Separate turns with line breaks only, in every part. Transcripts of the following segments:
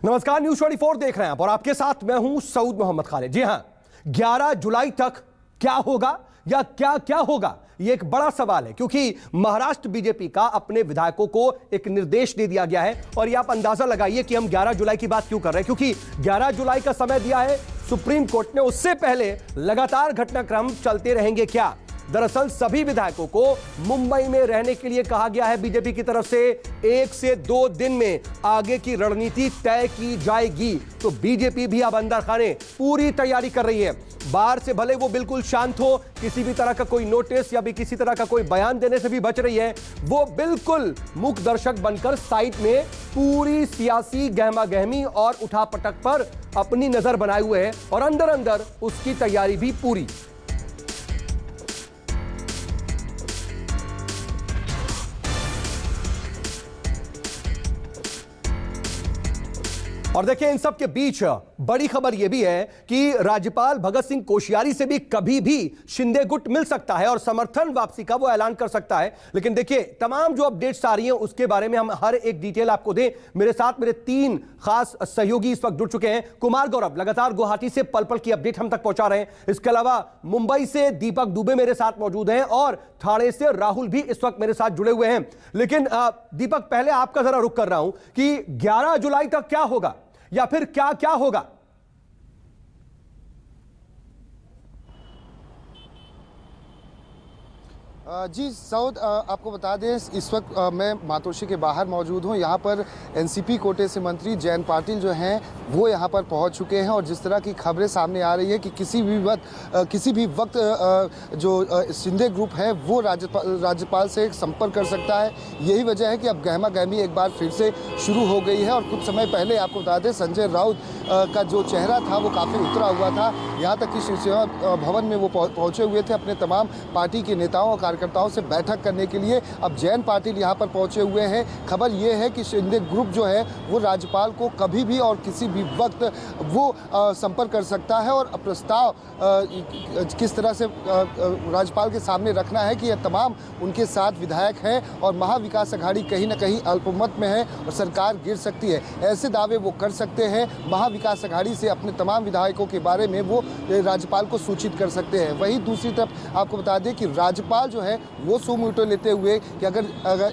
नमस्कार, न्यूज 24 देख रहे हैं आप और आपके साथ मैं हूं सऊद मोहम्मद खालिद। जी हां, 11 जुलाई तक क्या होगा या क्या क्या होगा, यह एक बड़ा सवाल है, क्योंकि महाराष्ट्र बीजेपी का अपने विधायकों को एक निर्देश दे दिया गया है। और यह आप अंदाजा लगाइए कि हम 11 जुलाई की बात क्यों कर रहे हैं, क्योंकि 11 जुलाई का समय दिया है सुप्रीम कोर्ट ने। उससे पहले लगातार घटनाक्रम चलते रहेंगे क्या? दरअसल सभी विधायकों को मुंबई में रहने के लिए कहा गया है बीजेपी की तरफ से। 1 से 2 दिन में आगे की रणनीति तय की जाएगी। तो बीजेपी भी अब अंदर खाने पूरी तैयारी कर रही है। बाहर से भले वो बिल्कुल शांत हो, किसी भी तरह का कोई नोटिस या भी किसी तरह का कोई बयान देने से भी बच रही है, वो बिल्कुल मूक दर्शक बनकर साइड में पूरी सियासी गहमा गहमी और उठापटक पर अपनी नजर बनाए हुए है और अंदर अंदर उसकी तैयारी भी पूरी। और देखिए, इन सब के बीच बड़ी खबर यह भी है कि राज्यपाल भगत सिंह कोश्यारी से भी कभी भी शिंदे गुट मिल सकता है और समर्थन वापसी का वो ऐलान कर सकता है। लेकिन देखिए, तमाम जो अपडेट्स आ रही हैं उसके बारे में हम हर एक डिटेल आपको दें। मेरे साथ मेरे 3 खास सहयोगी इस वक्त जुड़ चुके हैं। कुमार गौरव लगातार गुवाहाटी से पल पल की अपडेट हम तक पहुंचा रहे हैं। इसके अलावा मुंबई से दीपक दुबे मेरे साथ मौजूद हैं और ठाणे से राहुल भी इस वक्त मेरे साथ जुड़े हुए हैं। लेकिन दीपक, पहले आपका जरा रुख कर रहा हूं कि 11 जुलाई तक क्या होगा या फिर क्या क्या होगा?
जी सऊद, आपको बता दें इस वक्त मैं मातोश्री के बाहर मौजूद हूँ। यहाँ पर एनसीपी कोटे से मंत्री जयंत पाटिल जो हैं वो यहाँ पर पहुँच चुके हैं और जिस तरह की खबरें सामने आ रही है कि किसी भी वक्त जो शिंदे ग्रुप है वो राज्यपाल से संपर्क कर सकता है। यही वजह है कि अब गहमा गहमी एक बार फिर से शुरू हो गई है। और कुछ समय पहले आपको बता दें संजय राउत का जो चेहरा था वो काफ़ी उतरा हुआ था। यहाँ तक कि शिवसेना भवन में वो पहुँचे हुए थे अपने तमाम पार्टी के नेताओं और कार्यकर्ताओं से बैठक करने के लिए। अब जयंत पाटिल यहाँ पर पहुँचे हुए हैं। खबर ये है कि शिंदे ग्रुप जो है वो राज्यपाल को कभी भी और किसी भी वक्त वो संपर्क कर सकता है और प्रस्ताव किस तरह से राज्यपाल के सामने रखना है कि यह तमाम उनके साथ विधायक हैं और महाविकास अघाड़ी कहीं ना कहीं अल्पमत में है और सरकार गिर सकती है। ऐसे दावे वो कर सकते हैं। महाविकास अघाड़ी से अपने तमाम विधायकों के बारे में वो राज्यपाल को सूचित कर सकते हैं। वहीं दूसरी तरफ आपको बता दें कि राज्यपाल जो है वो सुमोटो लेते हुए कि अगर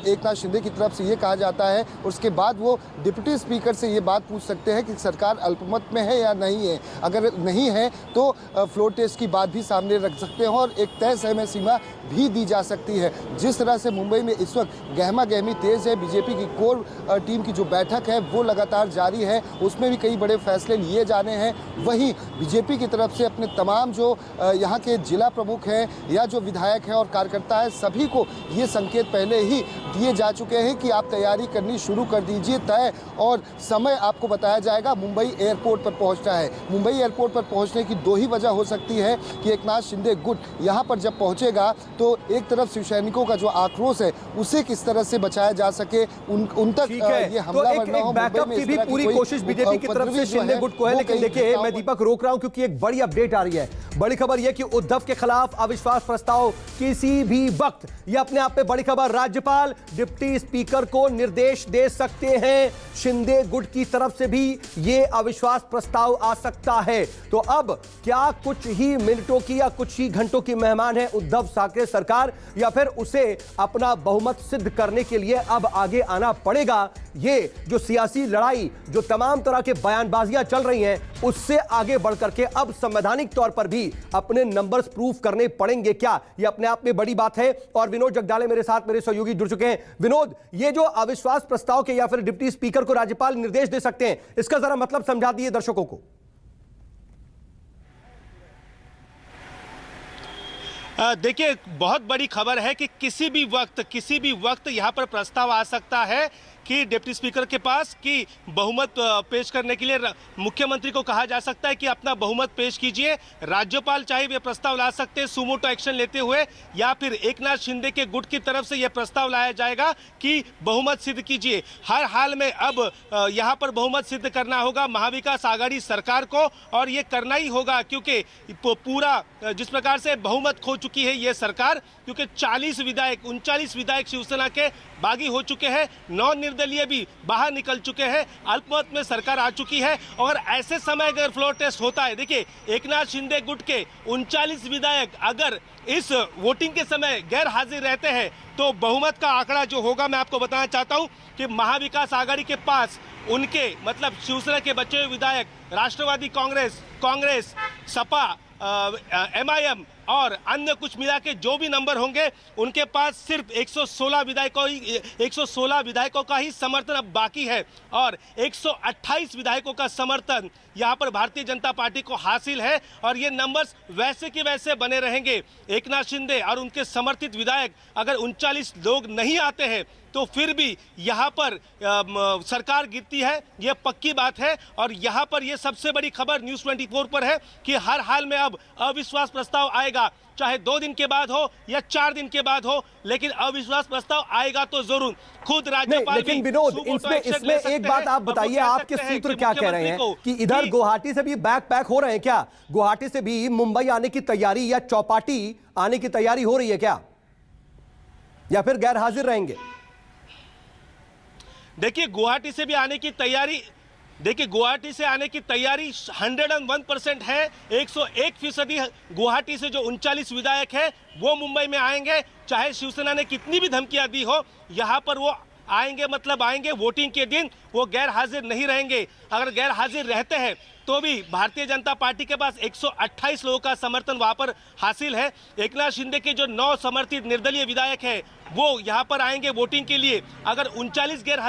एकनाथ शिंदे की तरफ से ये कहा जाता है, उसके बाद वो डिप्टी स्पीकर से ये बात पूछ सकते हैं कि सरकार अल्पमत में है या नहीं है। अगर नहीं है तो फ्लोर टेस्ट की बात भी सामने रख सकते हैं और एक तय समय सीमा भी दी जा सकती है। जिस तरह से मुंबई में इस वक्त गहमा गहमी तेज है, बीजेपी की कोर टीम की जो बैठक है वो लगातार जारी है, उसमें भी कई बड़े फैसले लिए जाने हैं। वहीं बीजेपी की तरफ से अपने तमाम जो यहाँ के जिला प्रमुख हैं या जो विधायक हैं और कार्यकर्ता है, सभी को ये संकेत पहले ही दिए जा चुके हैं कि आप तैयारी करनी शुरू कर दीजिए। तय और समय आपको बताया जाएगा। मुंबई एयरपोर्ट पर पहुंचना है। मुंबई एयरपोर्ट पर पहुंचने की 2 ही वजह हो सकती है कि एकनाथ शिंदे गुट यहाँ पर जब पहुंचेगा तो एक तरफ शिवसैनिकों का जो आक्रोश है उसे किस तरह से बचाया जा सके, उन तक ये हमलावर न हो।
बैकअप की भी पूरी कोशिश बीजेपी की तरफ से शिंदे गुट को है। लेकिन देखिए, मैं दीपक रोक रहा हूं क्योंकि एक बड़ी अपडेट आ रही है। बड़ी खबर यह कि उद्धव के खिलाफ अविश्वास प्रस्ताव किसी भी वक्त, यह अपने आप में बड़ी खबर, राज्यपाल डिप्टी स्पीकर को निर्देश दे सकते हैं। शिंदे गुट की तरफ से भी यह अविश्वास प्रस्ताव आ सकता है। तो अब क्या कुछ ही मिनटों की या कुछ ही घंटों की मेहमान है उद्धव ठाकरे सरकार, या फिर उसे अपना बहुमत सिद्ध करने के लिए अब आगे आना पड़ेगा? ये जो सियासी लड़ाई, जो तमाम तरह के बयानबाजियां चल रही हैं, उससे आगे बढ़कर के अब संवैधानिक तौर पर भी अपने नंबर्स प्रूफ करने पड़ेंगे क्या? यह अपने आप में बड़ी बात है। और विनोद जगदाले मेरे साथ, मेरे सहयोगी जुड़ चुके हैं। विनोद, ये जो अविश्वास प्रस्ताव के या फिर डिप्टी स्पीकर को राज्यपाल निर्देश दे सकते हैं, इसका जरा मतलब समझा दिए दर्शकों को।
देखिए, बहुत बड़ी खबर है कि किसी भी वक्त यहाँ पर प्रस्ताव आ सकता है कि डिप्टी स्पीकर के पास कि बहुमत पेश करने के लिए मुख्यमंत्री को कहा जा सकता है कि अपना बहुमत पेश कीजिए। राज्यपाल चाहे वे प्रस्ताव ला सकते हैं सुमोटो एक्शन लेते हुए, या फिर एकनाथ शिंदे के गुट की तरफ से यह प्रस्ताव लाया जाएगा कि बहुमत सिद्ध कीजिए। हर हाल में अब यहाँ पर बहुमत सिद्ध करना होगा महाविकास आघाड़ी सरकार को, और ये करना ही होगा क्योंकि पूरा जिस प्रकार से बहुमत खो चुकी है ये सरकार, क्योंकि 39 विधायक शिवसेना के बागी हो चुके हैं। निर्दलीय भी बाहर निकल चुके हैं, अल्पमत में सरकार आ चुकी है। और ऐसे समय अगर फ्लोर टेस्ट होता है, देखिए एकनाथ शिंदे गुट के 39 विधायक अगर इस वोटिंग के समय गैर हाजिर रहते हैं तो बहुमत का आंकड़ा जो होगा, मैं आपको बताना चाहता हूं कि महाविकास आघाड़ी के पास उनके मतलब शिवसेना के बचे हुए विधायक, राष्ट्रवादी कांग्रेस, सपा, MIM और अन्य कुछ मिला के जो भी नंबर होंगे, उनके पास सिर्फ 116 विधायकों का ही समर्थन अब बाकी है और 128 विधायकों का समर्थन यहां पर भारतीय जनता पार्टी को हासिल है। और ये नंबर्स वैसे के वैसे बने रहेंगे। एकनाथ शिंदे और उनके समर्थित विधायक अगर 39 लोग नहीं आते हैं तो फिर भी यहाँ पर सरकार गिरती है, ये पक्की बात है। और यहाँ पर ये सबसे बड़ी खबर न्यूज़ 24 पर है कि हर हाल में अब अविश्वास प्रस्ताव आएगा, चाहे 2 दिन के बाद हो या 4 दिन के बाद हो, लेकिन अविश्वास प्रस्ताव आएगा तो जरूर। खुद राज्यपाल
लेकिन विनोद, इसमें एक बात आप बताइए, आपके सूत्र क्या कह रहे हैं कि इधर गुवाहाटी से भी बैक पैक हो रहे हैं क्या? गुवाहाटी से भी मुंबई आने की तैयारी या चौपाटी आने की तैयारी हो रही है क्या, या फिर गैर हाजिर रहेंगे?
देखिए गुवाहाटी से भी आने की तैयारी, देखिए गुवाहाटी से आने की तैयारी 101% है। 101% गुवाहाटी से जो 39 विधायक है वो मुंबई में आएंगे, चाहे शिवसेना ने कितनी भी धमकियां दी हो, यहां पर वो आएंगे, मतलब आएंगे। वोटिंग के दिन वो गैर हाजिर नहीं रहेंगे। अगर गैर हाजिर रहते हैं तो भी भारतीय जनता पार्टी के पास 128 लोगों का समर्थन वहां पर हासिल है। एकनाथ शिंदे के जो 9 समर्थित निर्दलीय विधायक है वो यहां पर आएंगे वोटिंग के लिए। अगर 39 गैर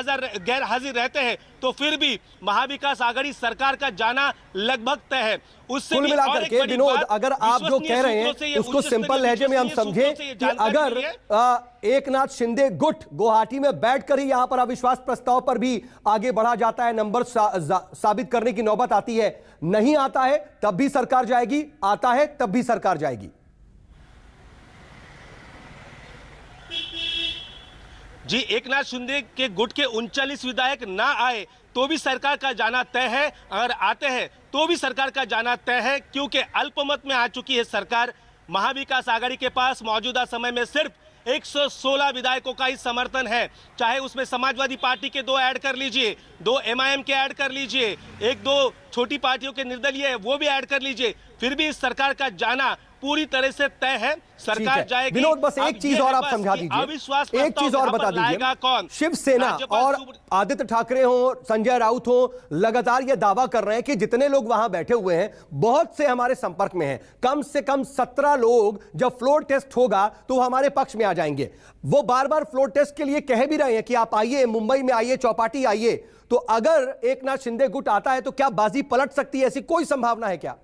हाजिर रहते हैं तो फिर भी महाविकास आघाड़ी सरकार का जाना लगभग तय है। उससे
कुल मिलाकर के विनोद, अगर आप जो कह रहे हैं उसको सिंपल लहजे में हम समझे कि अगर एकनाथ शिंदे गुट गुवाहाटी में बैठकर ही यहां पर अविश्वास प्रस्ताव पर भी आगे बढ़ा जाता है, नंबर साबित करने की नौबत आती है, नहीं आता है तब भी सरकार जाएगी, आता है तब भी सरकार जाएगी।
जी, एकनाथ शिंदे के गुट के 39 विधायक ना आए तो भी सरकार का जाना तय है, अगर आते हैं तो भी सरकार का जाना तय है, क्योंकि अल्पमत में आ चुकी है सरकार। महाविकास आघाड़ी के पास मौजूदा समय में सिर्फ 116 विधायकों का ही समर्थन है, चाहे उसमें समाजवादी पार्टी के 2 ऐड कर लीजिए, 2 MIM के ऐड कर लीजिए, 1-2 छोटी पार्टियों के निर्दलीय है वो भी ऐड कर लीजिए, फिर भी इस सरकार का जाना पूरी तरह से तय है। सरकार जाएगी।
विनोद, बस एक चीज और आप समझा दीजिए, एक चीज और बता दीजिए।
कौन?
शिवसेना और आदित्य ठाकरे हो, संजय राउत हो, लगातार ये दावा कर रहे हैं कि जितने लोग वहां बैठे हुए हैं, बहुत से हमारे संपर्क में हैं, कम से कम 17 लोग जब फ्लोर टेस्ट होगा तो वो हमारे पक्ष में आ जाएंगे। वो बार बार फ्लोर टेस्ट के लिए कह भी रहे हैं कि आप आइए, मुंबई में आइए, चौपाटी आइए। तो अगर एकनाथ शिंदे गुट आता है तो क्या बाजी पलट सकती है, ऐसी कोई संभावना है क्या?